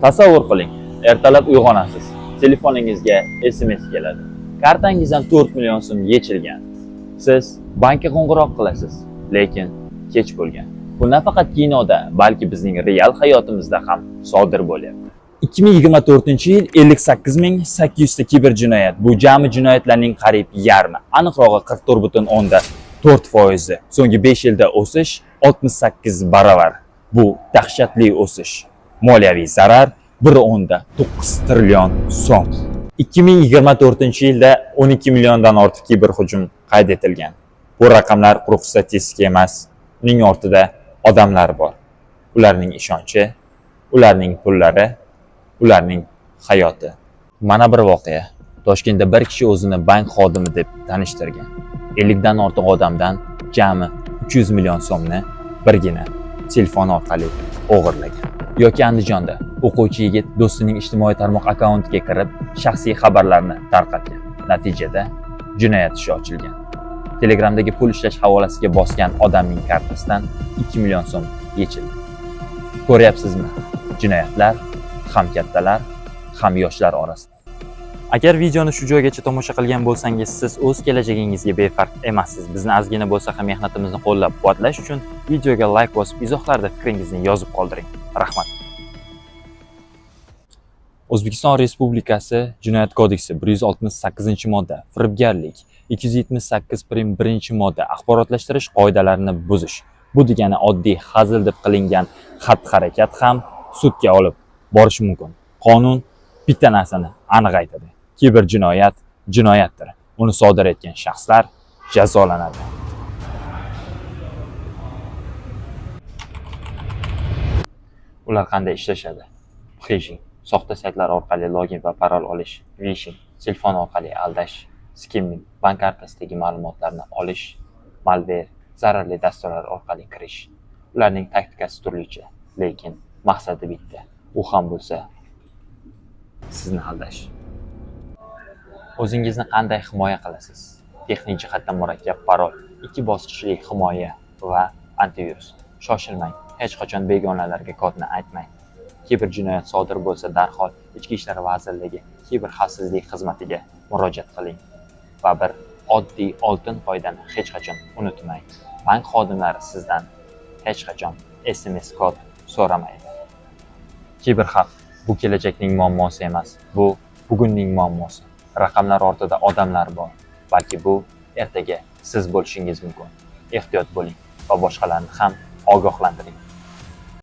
Tasavvur qiling, ertalab uyg'onasiz, telefoningizga SMS keladi. Kartangizdan 4 million so'm yechilgan. Siz bankka qo'ng'iroq qilasiz, lekin kech bo'lgan. Bu nafaqat kinoda, balki bizning real hayotimizda ham sodir bo'lyapti. 2024-yil 58.800 ta kiberjinoyat. Bu jami jinoyatlarning qariyb yarmi, aniqrog'i 44.4%. So'nggi 5 yilda o'sish 68 baravar. Bu dahshatli o'sish. Moliyaviy zarar 1.9 trillion so'm. 2024-yilda 12 milliondan ortiq kiberhujum qayd etilgan. Bu raqamlar quruq statistika emas. Uning ortida odamlar bor. Ularning ishonchi, ularning pullari, ularning hayoti. Mana bir voqea. Toshkentda bir kishi o'zini bank xodimi deb tanishtirgan. 50 dan ortiq odamdan jami 300 million so'mni birgina telefon orqali o'g'irlagan. Yoki Andijonda o'quvchi yigit do'stining ijtimoiy tarmoq akkauntiga kirib, shaxsiy xabarlarni tarqatgan. Natijada jinoyat ishi ochilgan. Telegramdagi pul ishlash havolasiga bosgan odamning kartasidan 2 million so'm yechildi. Ko'ryapsizmi? Jinoyatlar ham kattalar, ham yoshlar orasida. Agar videoni shu joygacha tomosha qilgan bo'lsangiz, siz o'z kelajagingizga befarq emassiz. Bizni ozgina bo'lsa ham mehnatimizni qo'llab-quvvatlash uchun videoga like bosib, izohlarda fikringizni yozib qoldiring. Rahmat. O'zbekiston Respublikasi Jinoyat kodeksi 168-modda firibgarlik, 278.1-modda axborotlashtirish qoidalarini buzish. Bu degani oddiy hazil deb qilingan xatti-harakat ham sudga olib borish mumkin. Qonun bitta narsani aniq aytadi. Kiberjinoyat jinoyatdir. Uni sodir etgan shaxslar jazolanadi. Ular qanday ishlashadi? Phishing, soxta saytlar orqali login va parol olish, phishing, telefon orqali aldash, skimming, bank kartasidagi ma'lumotlarni olish, malware, zararli dasturlar orqali kirish. Ularning taktikasi turlicha, lekin maqsadi bitta. U ham bo'lsa sizni aldash. O'zingizni qanday himoya qilasiz? Texnik jihatdan murakkab parol, 2 bosqichli himoya va antivirus. Shoshilmang, hech qachon begonalarga kodni aytmang. Kiberjinoyat sodir bo'lsa, darhol Ichki ishlar vazirligi kiber xavfsizlik xizmatiga murojaat qiling. Va bir oddiy oltin qoidani hech qachon unutmang. Bank xodimlari sizdan hech qachon SMS kod so'ramaydi. Kiberxavf bu kelajakning muammosi emas, bu bugunning muammosi. Raqamlar ortida odamlar bor. Balki bu ertaga siz bo'lishingiz mumkin. Ehtiyot bo'ling va boshqalarni ham ogohlantiring.